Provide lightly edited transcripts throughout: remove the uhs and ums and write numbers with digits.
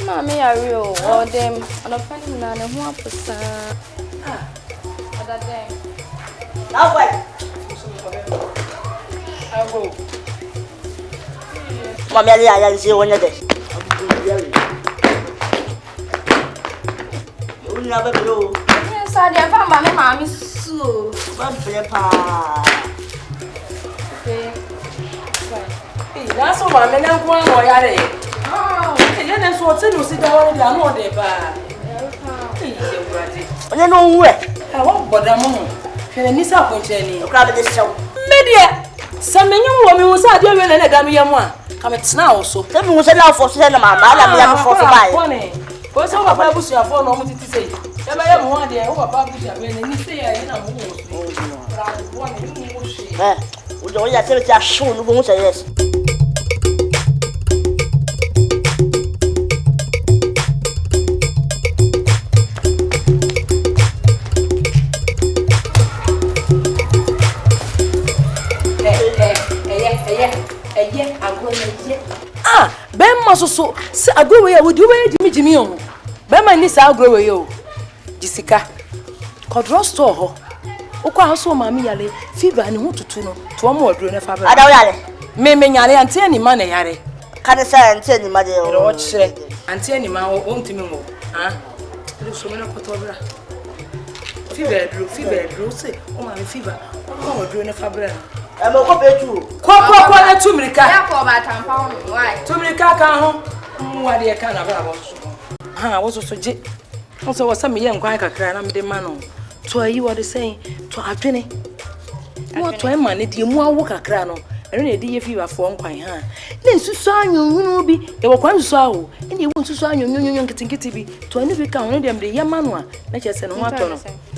Mommy, are real or them on a penny and a 1%. Other day. Now, wait. I'll go. Mamma, I see one of this. You never blow. Yes, I found my mammy so. That's all my men are going on. Oh, and then so to sit down and down there. I don't know where. I won't bother Moon. Can you stop on Jenny? Grab this show. Media! Some young woman was out there and a damn one. Come it's now so. Tell me what's allowed for cinema. I'm for buy. What's all about Bush? You have found no to say. Never ever one day over publish and you say I know. We don't tell you soon. Won't say yes. Ah, Ben must so I go away with you, Jimmy. Ben, my niece, I'll grow you. Jessica, Codro store. Oka so mammy yale, fever and who to know to a more drone of I don't may yale and tell any money yare. Can I say and tell you, my dear? What say? And tell any man won't me more. Ah, so many cotobra. Fever, say, oh, my fever. Oh, drone of fabric. I'm a copy too. Quack, to me, cat. Why? To me, cat, what do you can about? I was also jet. Also, was some young quack crying, I'm the man. To you what they saying to a penny. What to a man, it you more work a crano, and a dear fever for one quite, huh? Then Susan, you will be, they were quite so, and you want to sign your young kitty to any become them the young man one, let us send one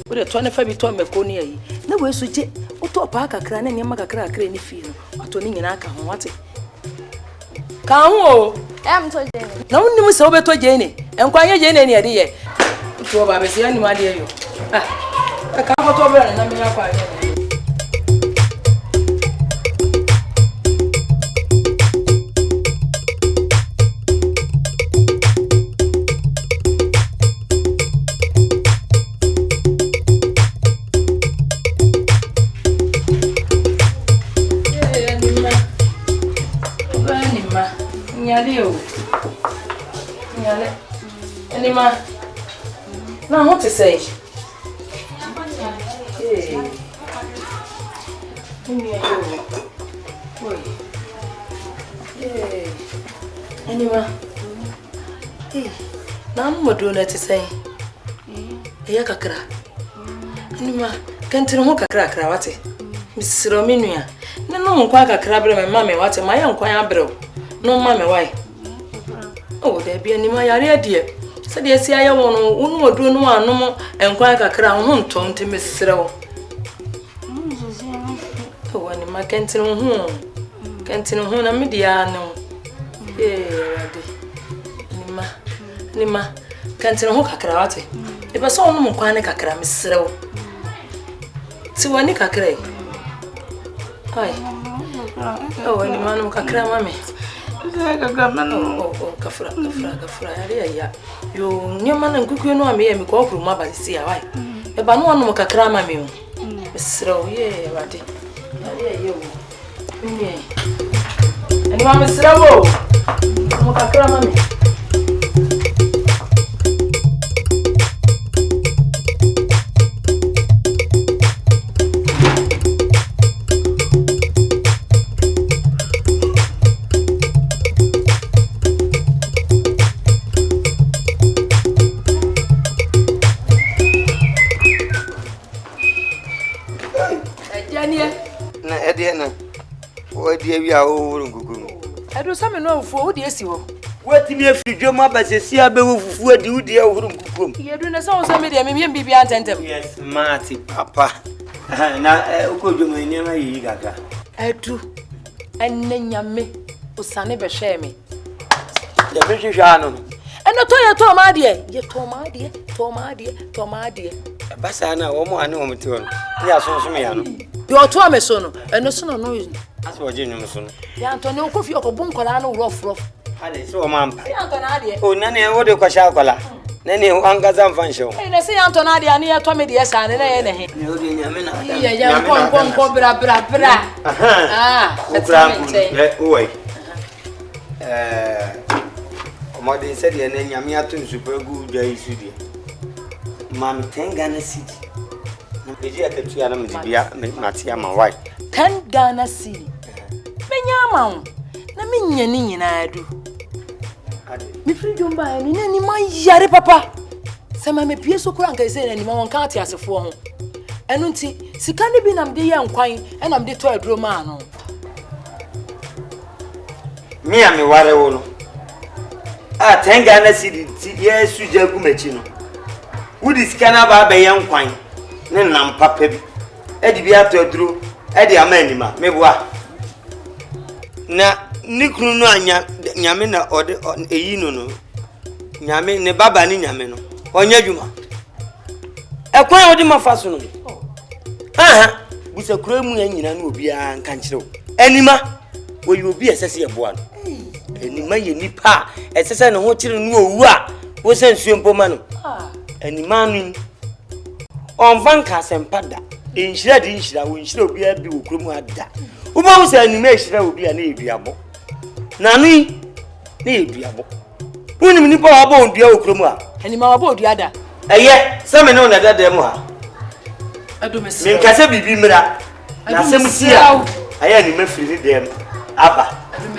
with a 25 ton Meconi. No way, so jet, or to a park a cran and Yamaka crack any field, or to Ning and I can what it. Come, I'm told Jenny. No one was over to Jenny, and quiet Jenny, dear. To a baby, my dear. I can't go over and I'm not quite. Anima, now what to say? Anima, now what do not say? Yakakra. Anima, can't you walk a crack, Rawati? Miss Rominia. No, quack a crab and mammy, what am I on quite bro? No, mammy, why? Oh, there be any my dear. Said yes, I won't do no one no more and quack a crown home to Miss Row. Oh, when my canteen home. Canteen home, a mediano. Nima, canteen hook a cravati. If I saw no more quanic a cram, Miss Row. See one nick a cray. Oh, any man who can cram, mammy. Oh, Kafra, yeah. You new man and cook you know me and call from my body, see why. A banana moka crama me. So, yeah, Ratty. And Mamma Sravo, moka crama me. What dear we are over. I do some know for what yes, you What me if you ma ba se sia be fufu adi udi e huru mkukum. Ye do na so me de me bibi antentem. Yes, Marty papa. Na ukodwom ni ma yi gaga. Adu. Enne nyame usane be hwe me. Ya be hwehwa no. Eno to ye to ma de. Ye to ma de. Basa na wo mo ane wo mte won. Ya so me ya no. Yo to me so no. Eno so no. Aso oje nyum so no. Ya Anthony okofi okobun kola no rough. Ale so o mampa. Ya Anthony ade. O nane wo de kwasha kola. Nane angaza mfansho. Eh na se ya Anthony ade ani ye to me de esa ne na ye ne he. Ne o de nyame na ada. Ya kon bra. Ukran oi. Omode se de ne nyame atun supergu dwa isu de. Mam tenga na sidi. Eji aketu ya na mdibia matia ma wai. 10 Ghana cedi. Menya ma wo. Na menya ni nyina adu. Mi freedom ba ni na ni ma yare papa. Se ma me pie so kura nka se na ni ma won ka ate asefo ho. Enu nti sika ne bi na mde ye nkwan e na mde to aduro ma no. Mi a me ware wo no. Ah 10 Ghana cedi ye suja gu machi no. Wudi sika na ba ye nkwan ne nam papa bi. E di bi ato aduro e di amanima meboa. Na nikunu no anya nyame na ode eyi no nyame ne baba ni nyame no onya dwuma ekwan odi mafaso no aha busa kura mu anyina na obi a nka nkirew anima wo yi obi esese eboa no anima ye nipa esese ne ho kire no owu a wo sensuo mpoma no anima no onvanka sempada enhira di nhira wo nhira obi a bi wo kura mu ada wo ba wo se anima ehira obi a na eduabo Nani ni eduabo. Woni mi nipa wabo ondua okromu a. Ani ma wabo odua da. Eye, se me no na dada mu ha. Adomesi. Me nkase bibi mra. Na sem sia. Aya ni mafiri dem. Aba.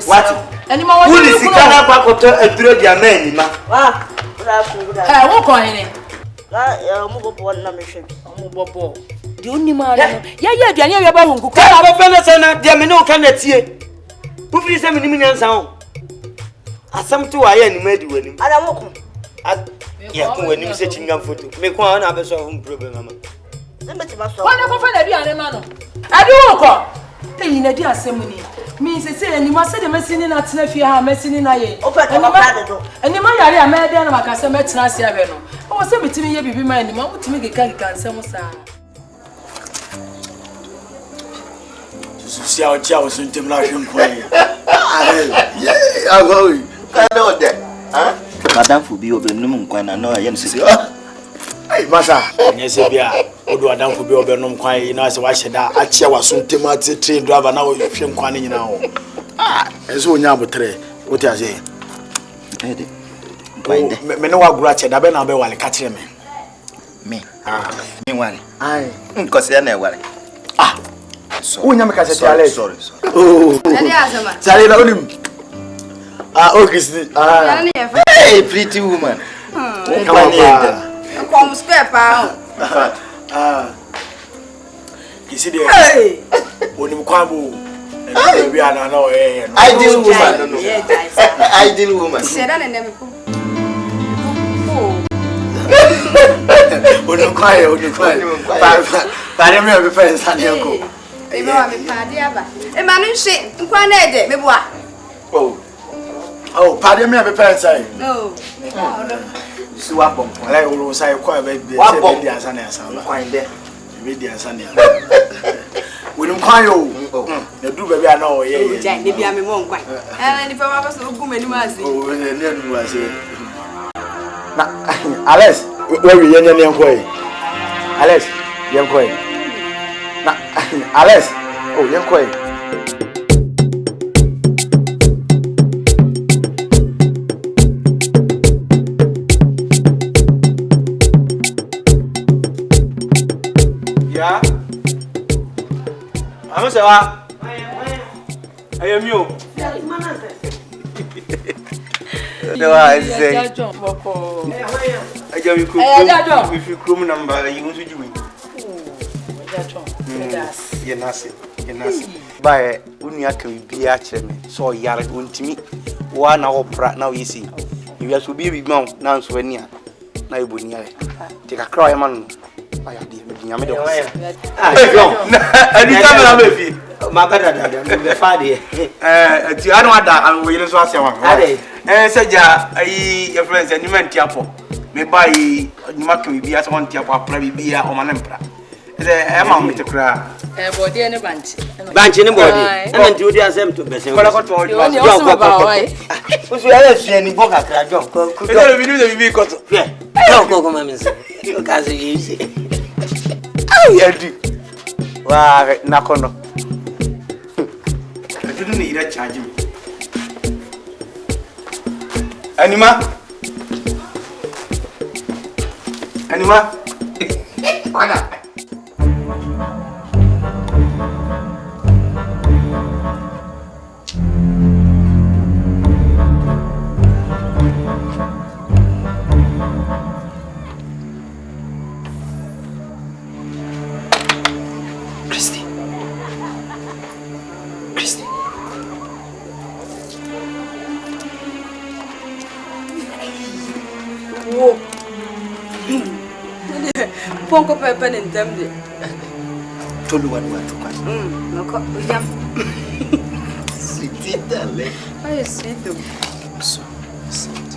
What? Ani ma wabo. Woni sika na kwakoto aduro dia ma ani ma. Wa, ura kunguda. Ha, wo ko hene. Ya mu go bo na me hwe. Mu bobo. Di onni ma no. Ya aduane ya ba hunku. Ka ba fene se na dia me no ka na tie. Ufiri se me ni nyansa ho. Asam to aya ni madi wani. Ada mo ko. Ya ko wani se chingam photo. Me ko na be solve problem ama. Zembe ti ma so. Wona ko fa na aduane ma no. Ade wo ko. Eyi na di asem ni. Mi se ni ma se de masini na tena fie ha masini na ye. O pa ka pa de do. Ani ma yare a ma de na maka se metena se abe no. O se metimi ye bibi ma ni ma mutimi geka nsem sa. See how Chow soon to Russian play. I go. I know that. Madame Fubi of the Num Quan, I know I am saying, Hey, Massa, yes, Odo Adam Fubi of the Num Quan, you know, as I watch that, I chair was soon to train driver now, if you're quaning now. And so now, what I say? Menoa Gratchet, I better be while catching me. Me, meanwhile, I, because I never. Oh, Yamaka said, sorry. Oh, Charlie, hey, pretty woman. Come spare pound. You see, hey, when you come, we are now, ideal woman. Ideal woman. Said I never. When you cry, but I'm never friends, Sandy. E ma me pade aba. E ma no hwe nkwa na ede me boa. Oh, pade me be parents say. No. Si wa bom. Like we say kwa be be say be ansa na ansa. Kwan de. Be di ansa na. We no kwan yo. Na du ba bia na o ye. O jai ne bia me mo nkwan. Ni fa wa so ogu mani ma ase. Oh, ne anu ase. Na Alex, where we yen yen nkwa yi. Alex, yen nkwa yi. Na Alex, oh yen nkwa yi. Yeah. I'm say wa. I am you. No, I say. I give you if you come number you want to do it. You nasi. By unia can be actually so yard untimi boa na opra na we see you are so be mount na so ani a na e boni ale te kakra ya man aya di me nyame de John ani camera me fi ma bada da be fa de ti anu ada we yele so asema ade seja ayi your friends ani man tiapo me buy nyuma ke bi asa won tiapo apra bi ya o manempra e ma me te kra body ne banchi ne body na nti odi asem to besen kola ko to John usu ya su ni boka kra John ko e bi ni bi ko to ko ma minse o ka se yi ya di wa na kono dudu ni ira charge me anima ana Ponko pepe nintemde. Tolu wanu watu kwa. Noko yam. Sweet darling. Ay sweet. So sweet.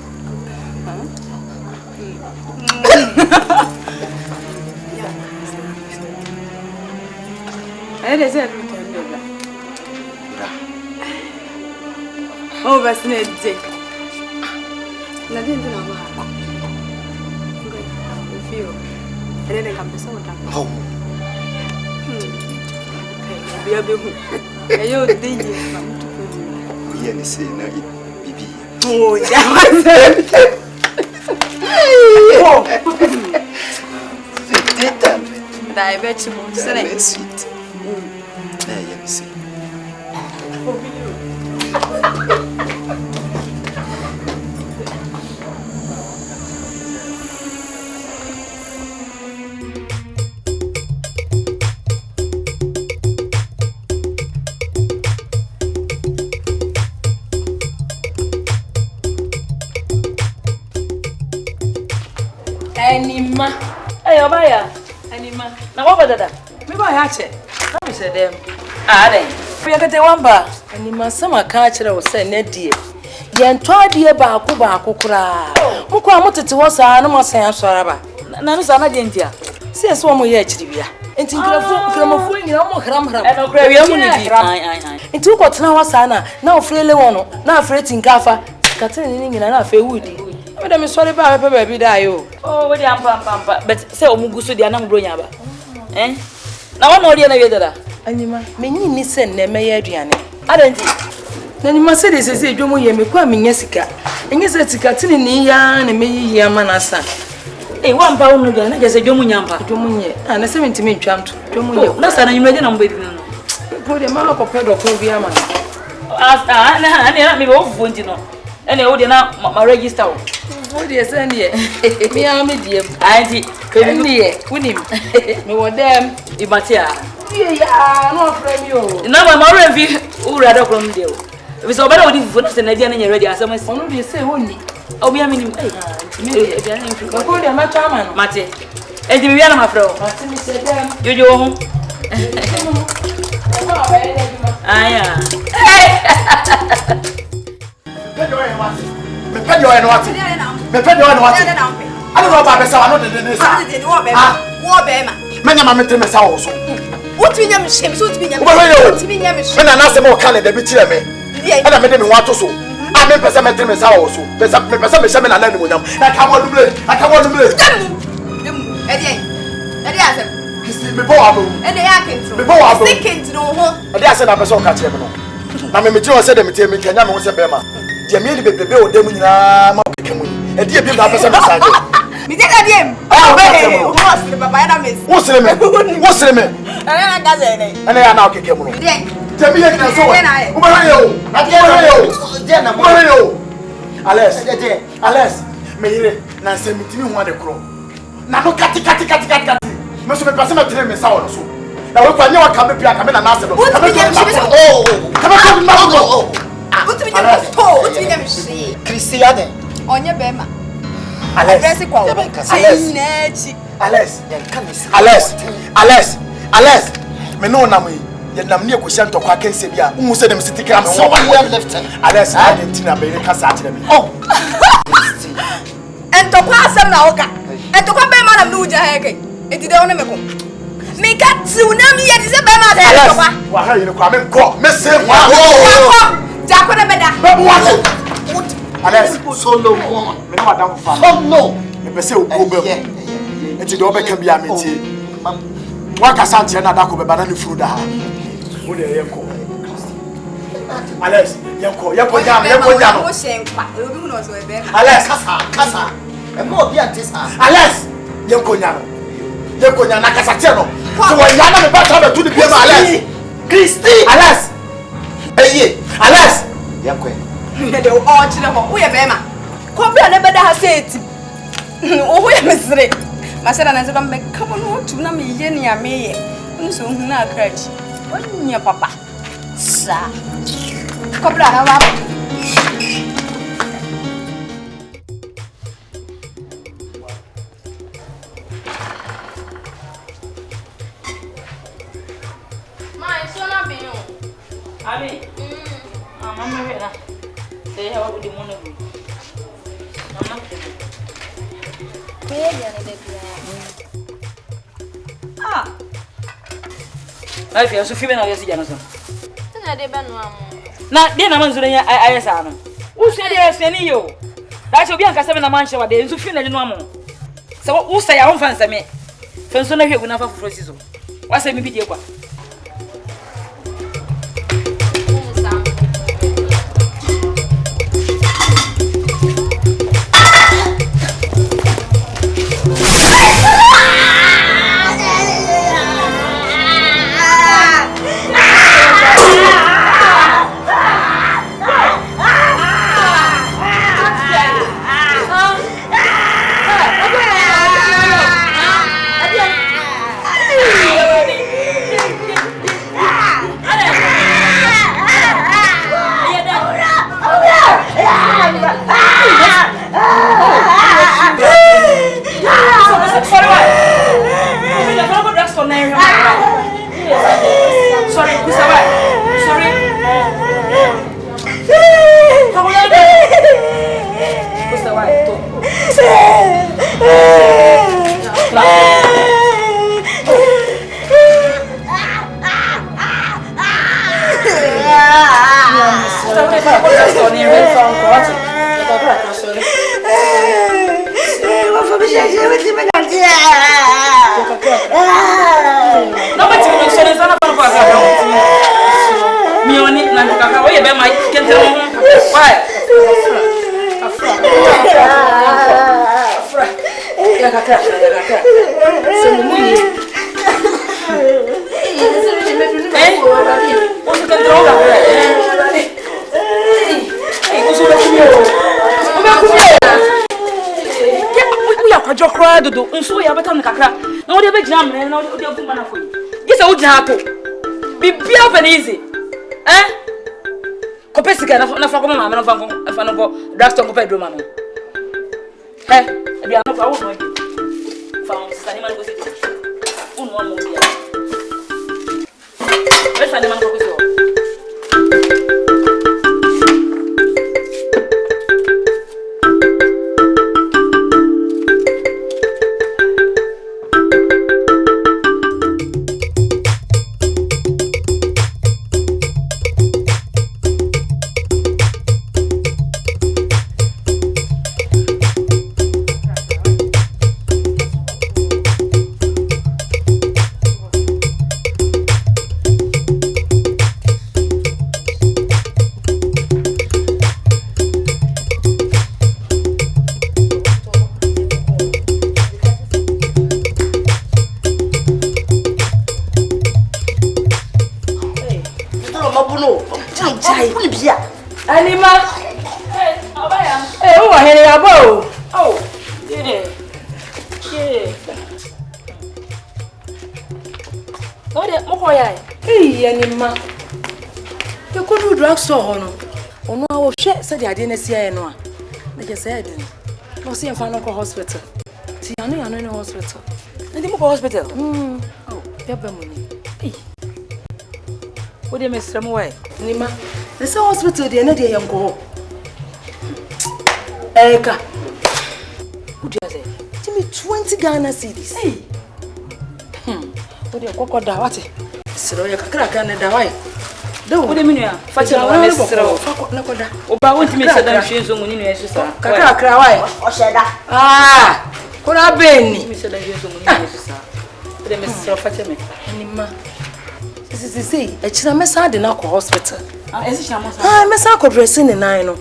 Ay de ser nintemde. Oh bas ne de. Na de ndina ba. Fio. Ele kabisa utaka. Oh. Bia be hu. Eyo de ye na mtu ko. Ye ni se na bibi. Oh, ya. Oh. Sweet darling. Dai bet mo sere. Sweet. Ye ni se. Anima. Ayo baya. Anima. Na kwa dada. Me ba ya che. Na me se dem. Ah den. We yakete wamba. Anima sama ka kire wo se na die. Ye nto adie ba ko kura. Mo kwa motete wo sa na mo san asora ba. Na no sa na die ntia. Se eso mo ye akiri bia. Enti nkrafo nyina mo hram. E no kra wi amu ni di. Ai. Enti wo kotena wo sa na ofrele wono na afre tinkafa. Katene ni nyina na afa wudi. Oda me sorry ba pepe baby da yo. Oh, we dey ampa. But say omuguso di anam bronya ba. Na wona odi na wi dada. Anima, menyi ni se na me ya aduane. Adanti. Na ni ma se de se dwomo ye me kwa menya sika. Enye se sika tini ni ya na me yi ya ma na sa. Wa mpa wonu ga na je se dwomo nyampa. Dwomo nye. Na se mentimi ntwamto. Dwomo nye. Na sa na nyumede na mbedi no. Po de ma ko pedo ko bi ama. Na me wo fundi no. Ene wo de na ma register wo. Wo de se ne ye. Me ya me die. Auntie, Kemi ye. Wunim. Me wo dem di matia. Ye ya no frame yo. Na ma revi ura da krom de o. Bi so bada wo di fufu na se na dia na nya ready asem si. Onu de se woni. Obi amini me dia na mfi. Ko de ma chama no. Mate. Enti mi na ma frɛ o. Mate mi se dem. Jojo wo ho. Aya. Me pɛ de ɔyɛ no wate. Ade no ba bɛsa wa no de sa. Wo be ma. Me nya ma me teme sa wo so. Wotumi nya me hwem so wotumi nya me. Wotumi nya me hwem. Me na na se mo ka le da bi kire me. Ana me de me ho ato so. A me pese me teme sa wo so. Me pese me hye me na na ni mo nyam. Na ka mo numle. Ede asem. Kisi me bo wa bo. Ede ya kentro. Me bo wa bo. Second no ho. Ade ase na pese o ka kire me no. Na me kire o se de me tie me kanya me ho se be ma. Die me ni bebebe o dem nyina ma keke mu. Ede e bi na pese me sa je. Mi te da diem. Ah, o asle baba ya na mes. Wo sere me. Na gaza ene. Ana ya na o keke mu no. Dien. Temi ye kina so. Wo ba ha ye o. Je na mo. Alex, me yire na se mitimi ho ade kro. Na no kati. Me so me pese me tene me sa wo so. Na we kwa nya wa ka be bia ka me na na se do. Wotumi nya me hwem so. Ka be ko ma go. Wotumi nya Oh, what you see? Christiane. Onye bema. Alex. Alex. Me no na me. Ye nam ne akosia ntokwa kense bia. Unhu se dem sitikra me wo. Alex, I didn't na be Kasa akire me. Oh. Entokwa asem na woka. Entokwa bema na mnu uja heke. Etide one me ko. Me ka tiunam ye di se bema ta entokwa. Wa ha yine kwa me go. Me se wa. Jako na beda. Babu what? Alex, Solomon. Me no madam fa. Oh no. Me pese ogo be. Enti de obeka bia me tie. Wa Kasa ante na da ko be bana ne furu da ha. Wo de yenko. Alex, yenko jam. Alex, Kasa. E mo bi ante sa. Alex, yenko nyam na Kasa tie no. So wa yana me ba ta be tu ni bi ma Alex. Christy. Alex. Eye, Alex. Yenko. Me de o chire ho. Wo ye be ma. Ko bi na be da ha seti. O ye mesre. Masera na nzeka me kamo no tu na me ye ni ameye. Nso hu na akrachi. Onya papa. Sa. Kobra na wa. Mai, sona bem. Abi. Mama me na. Sei ya wa di mono bu. Mama. Ah. Ai, filha, Sofia bem na hora de jana só. Tena de benu amu. Na, dia na manzura nya ayesa no. Usu dia eseni yo. Da che obi anka se na manche wa de Sofia na de no amu. Se wo sa ya won fansa me. Fanso na hwegu na fa foforo sizo. Wa se mi bi die kwa. Dodo nso ya beta no kakra na wo de be gina mene na wo de agu mana foi gisa wo gina ato bibia open easy ko pesika na fa ko mama na fa no go drugstore ko pedro mama bia no fa wo no fa on sani man go sit uno mo bia be sani man go so Ono a wo hwe se de ade na sia ye no a. Na je say ade. No see fa no ko hospital. Ti anu ya no in hospital. Na di mo ko hospital. Oh, ya ba mo ni. Eh. Wo de mesra mo wai. Ni ma. Na say hospital de na de ye nko. Eka. Wo de say. Ti me 20 Ghana cedis. Eh. Wo de kokoda wate. Siro ye kakra ka na da wai. Wo de minua. Fa che na mesra wo. Fa ko na koda. O ba won ti me se da hwe so nguni no yesu sa. Kakra wai. O sheda. Ah. Kura beni. Mi se da hwe so nguni no yesu sa. Wo de mesra fa che me. Ni ma. Si. E chira mesa de na ko hospital. Ah, esi chira mo sa. Ah, mesa ko dressing ni nan no.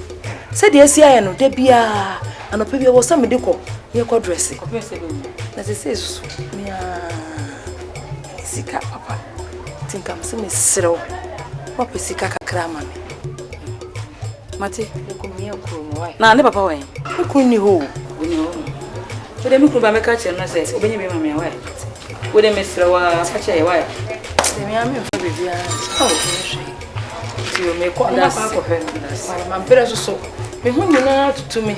Se de esi aye no de bia. Anopa bia wo sa me de ko. Ye ko dressing. Ko pese be mi. Na se so. Mia. Sika papa. Tinka me se me srew. Wa pesika kakra ma me. Mate, E ko me akuro mo wai. na ne papa wai. E ko ni ho. Oni ho. Wo de mi kuru ba me ka che no se obenye be ma me wai. Wo de mesra wa fa che wai. De me ame fa bibia. Oh, ti o me ko Da da pa ko fe no. Mara mampere so. Me hu nyina tutu me.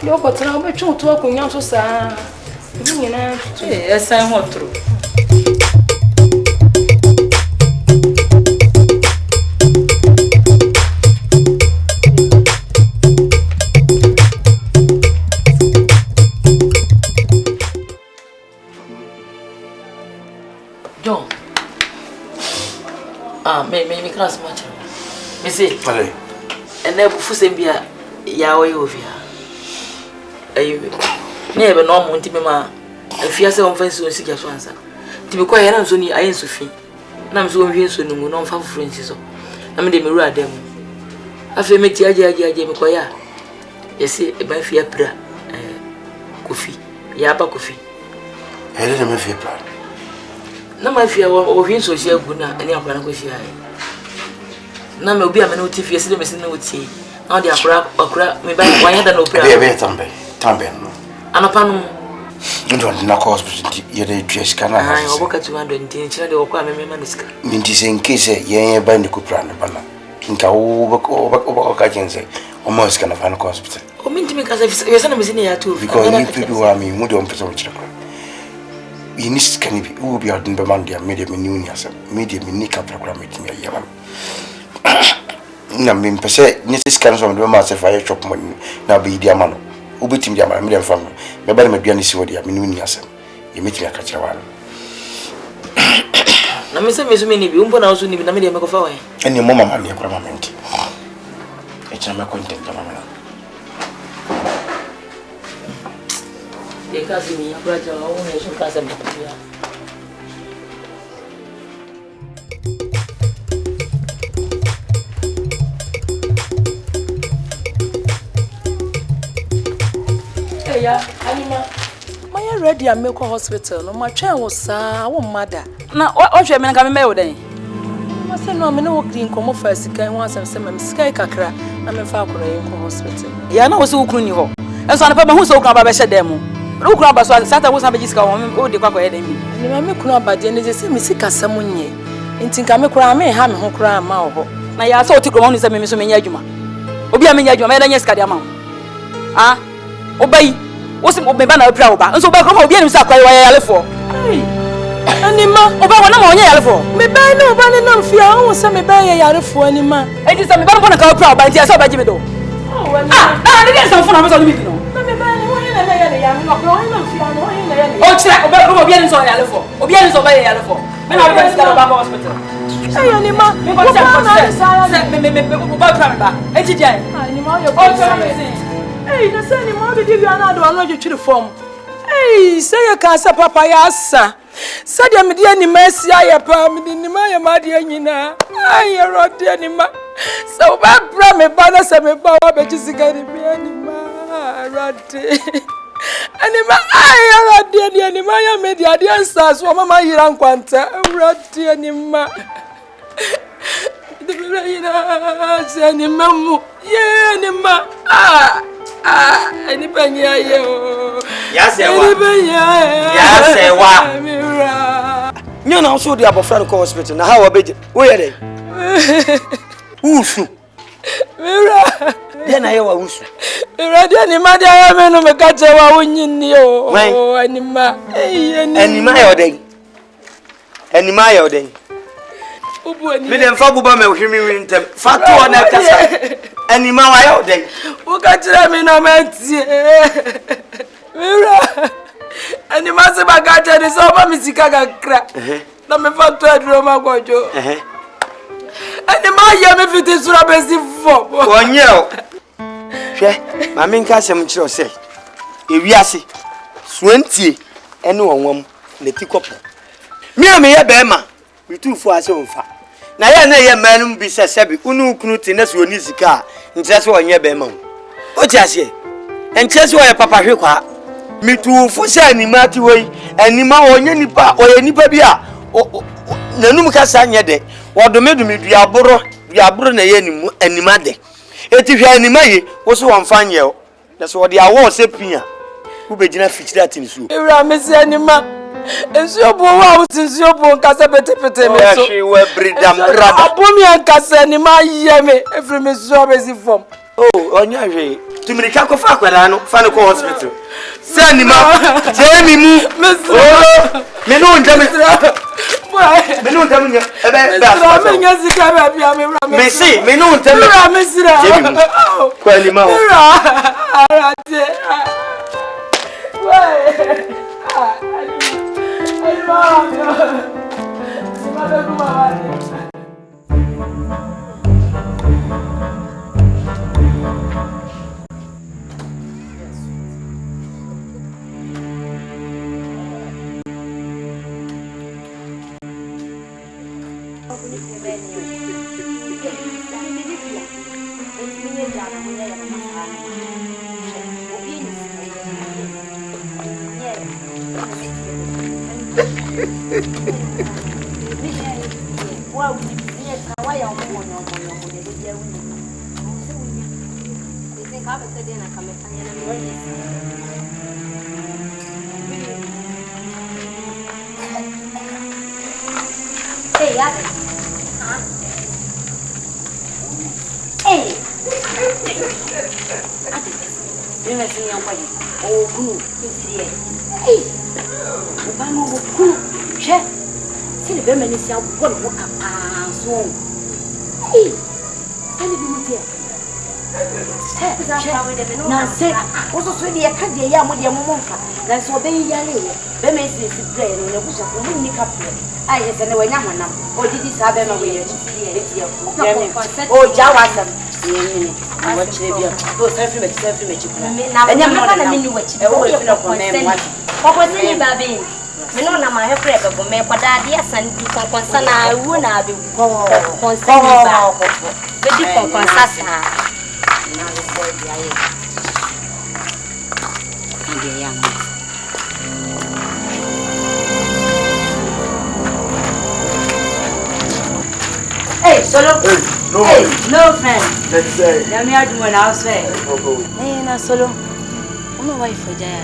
Le okotena obetwe otu akonya so saa. Me hu nyina tutu. Esan ho tro. John. Me class much. Me say. Pare. And never fusem bia ya oye ofia. Ayi. Me be no mo ntime ma afia se on fancy on sika so ansa. Ti be kwa ya na so ni ayen so fi. Na me so on hwie so no mu no on fa friends so. Na me de me ru adem. Afi me ti aje me kwa ya. Yesi e ba fia pra kofi. Ya ba kofi. Hele na me fie plan. Na ma fia wo hwie so hia gu na ani akwa na ko hia. Na me obi a me no ti fie se de me se no ti. Na de akura me ba wanya da no pra. Be tambe no. Anopa no Ndo na ko hospital ye de twes kana. ai oboka 200 ntin chira de okwa me ma niska. Minti se nkese ye ba ndi ku plan bana. Nka wo ka jense. O mo ska na fa na hospital. O minti me kasa yesa na mezini ya tu. Because you people wa mi mu de on pesa chira. You need scan bi u bi adin be man dia media me new nyasa. Media me nika program it me ya. Na me pese ni scan so me ma se fa shop money na be dia mano. Ubitim dia mano me dem fam. Me ba me duane si wodi a me new nyasa. Ye metimi aka chira wa. Na me se me so me ni bi umbo na so ni bi na me de me ko fa wa. Eni mo mama ne akora mama nti. E chana me content mama na. E kasi mi akura ja o ne so kasa me ya. Ya anima my ready and make hospital no ma twen wo saa wo mada Na o hwe me nka me me wo den. ma se no me no green komo fa sika ho asem se me sika kakra na me fa akora yin ko hospital Ya na wo se ukru ni ho. Enso an pa ma hu se ukru aba be hye dem. Ukru aba so sata wo sa be gisika wo de kwakọ ye dem bi. ni ma me kunu abade ne se me sika sam nye nti nka me kura me ha me ho kura ma wo Na ya so ti kro mo ni se me so me nya adwuma. Obi a me nya adwuma me da nya sika de ama. Ah, obai wosim obeba na opra oba nso oba kro obi anim sa kwai wa yalefo anima oba wona ma onye yalefo me ba na oba ne na mfia ho se me ba ye yarefo anima enti se me ba no na ka opra oba enti asa oba jime do ne dey so funa me so ni bi no na me ba ne ho ye na ye ya me no kro na mfia no ho ye na ye o chira oba kro obi anim so yalefo obi anim so ba ye yalefo me na obi sika oba ko hospital ay anima me ko se me oba opra me ba enti dia anima yo o chira me sin Hey, na say ni mo be give you another one no twiri form. Hey, say you can say papa ya asa. Say dem de ani masi aye pa me ni ma ya ma de anyina. Ay rode ani ma. So ba bra me ba na say me ba wa be jisika ni bi ani ma rode. Ani ma ay rode ani ma ya me de ade ansa so mama yira nkwanta. Rode ani ma. De bi yira say ani mamu. Ye ani ma. Ani banya yo. Ya sewa. Nyo na so di abofra ko hospital na ha wo beje. Wo ye dey? Usu. Mira. Then I wa wusu. Mira dia ni ma dia me no me ka che wa wonyini o. Oh anima. Anima ya oden. Anima ya oden. Ubu ani. Me dem fa buba me hwimi wintem. Fa to na kasa. Anima wa ya oden. Wo ka kire me no ma tie. Mira. Anima se ba ka che ni so ba mi sika kakra. Na me fa to aduro ma gwojo. Anima ya me fiti sura besi fo. Onye o. Hwe, ma me nka asem kire o se. Ewiase. Suantie ene wonwam na tikopo. Me ye be ma. Bitufu ase onfa. Na ye na ye manum bi sesebi unu kunu ti na so oni sika nkyere se onye be ma. O ti ase. Enkyere se o ye papa hwe kwa. Mitufu se anima ti woi. Anima onye nipa, oye nipa bi a nanum kasa nye de. Wodomedumi duaboro na ye nimu anima de. Eti hwe anima ye wo so wonfa nye o. Na so de awo se pia. Wo begina fikira atinisu. Ewra mesi anima. Ensuo bo wa utinsuo bo nkasa petepete me so. She we bridam brother. Abomi ankasa ni ma yeme efre me so bezi form. Oh, onya hwe. Tumirika ko fa kwara no, fa no ko hospital. Se anima, je mi mu. Oh, me no ndam. Me no ndam nya. Ebe ba. Me nya sika ba bia me wra me. Me si, me no ndam. Wra me sira. Je mi mu. Ko anima o. Arate. Wai. Hey, Solo. Hey, no. Hey, no friend. Let's say. Let me add one house fair. Hey, na Solo. I'm a wife for Jaya.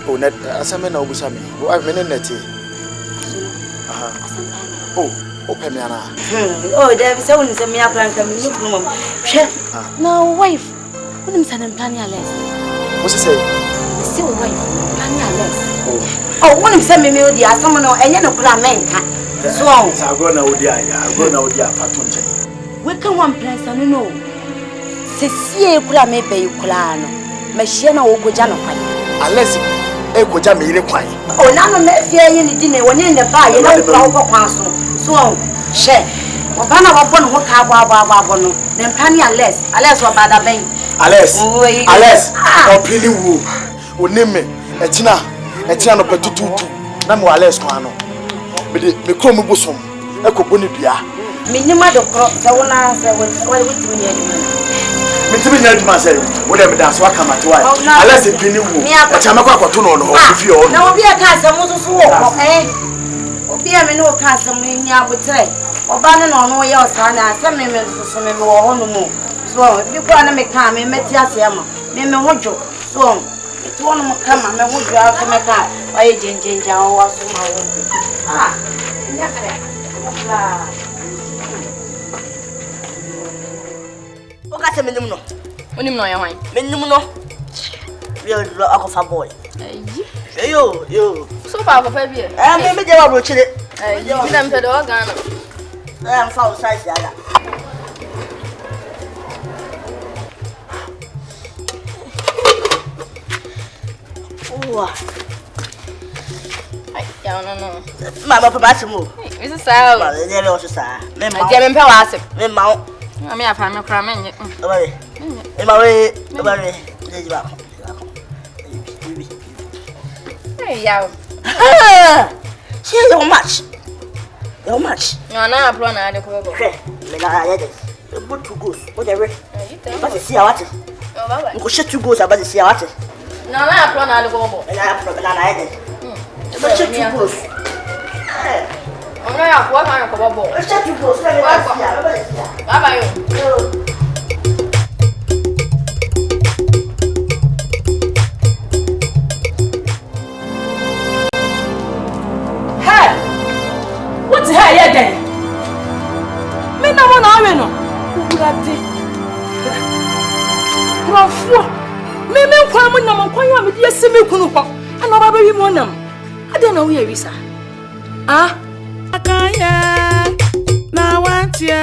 Oh, net asame na obusame. Wo I mene neti. Aha. Oh, open me ana. Oh, there is someone say me akran kam ni kuma. Hwe. Na wife. Wouldn't send him plan your less. What's he say? Still wife. Plan your less. Oh, wouldn't send me the asama no enye no kula menka. So, I go na odia patonje. We can one place no. Sesie kula me be kula no. Mehia na wo goja no kwan. Unless e goja me ire kwan. oh na no me fie ye ni di na woni ne ba ye na wo kwa kwan so. So, she. Oba na wo bo no ho ka agba no. Ne mpani Alex wo bada ben. Alex. Opini wu. Onime etina no petututu. Na me Alex kwan no. Me krom bosom ekobo ne dua Me nyima do kro se wona se we witimi ne adwuma me tibi nya adwuma se wo dem da so aka matwa ala se bini wu e cha makwa kwato no ho fi o na obi aka asem so wo obi a me no ka asem nya abotre oba ne no no ye osa na asem me so me wo ho no mu so bi kwa na me ka me meti ase ama me hodjo so to no mo kama me hodjo afa me ka aye jenjenja o waso ma wo say minimum. Onim no ya hwan. Minimum no. Real akofa boy. Yo. So far for 5 years. Me dey wa bro chile. You dem pede o Ghana. I'm foul size ya. Wow. Ya no. Ma ba pa mo. Is it sao? Ma dey le o so sa. Me ma. Je me pɛ wa asem. Me ma. Me afa me kra me nye. Obare. E ma we, obare. Dey ji ba. Hey ya. See how much? How much? No na apro na ade ko bebo. Me na ya dey. E put 2 goals. What dey we? Ba se see what? Oh baba. Nko she 2 goals aba se see what? No na apro na ade ko bebo. Na apro na ya dey. Ba she 2 goals. Ona ya kwa kan ko bebo. Ba she 2 goals. Baba yo. What the hell you doing? Me na mo na awe no. Urade. Profo. Me kwa mo na mo kwan ya me de asemi kunu ho. Ana ba wi mo nam. Ade na wo ya wisa. Ah? Akaya na wantia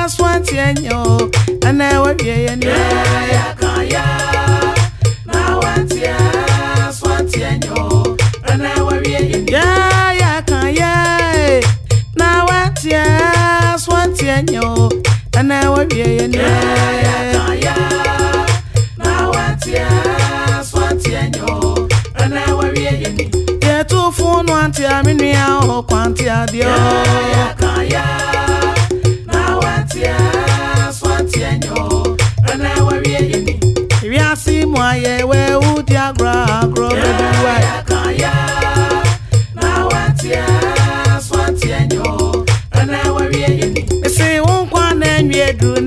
swantia nyo. Ana wa wie ne. Akaya na wantia swantia nyo. Ana wa wie ne. Ya kaya na wantia swantia nyo. Ana wa wie ne. Kaya na wantia swantia nyo. Ana wa wie ne. Ye tu funu antia minua o kwantia dio. Kaya na wantia swantia nyo. Ana wa wie ne. Wi asi mo aye we udi agra beduwa. Kaya na wantia swantia nyo. Ana wa wie ne. Ese won kwa na nwie dru na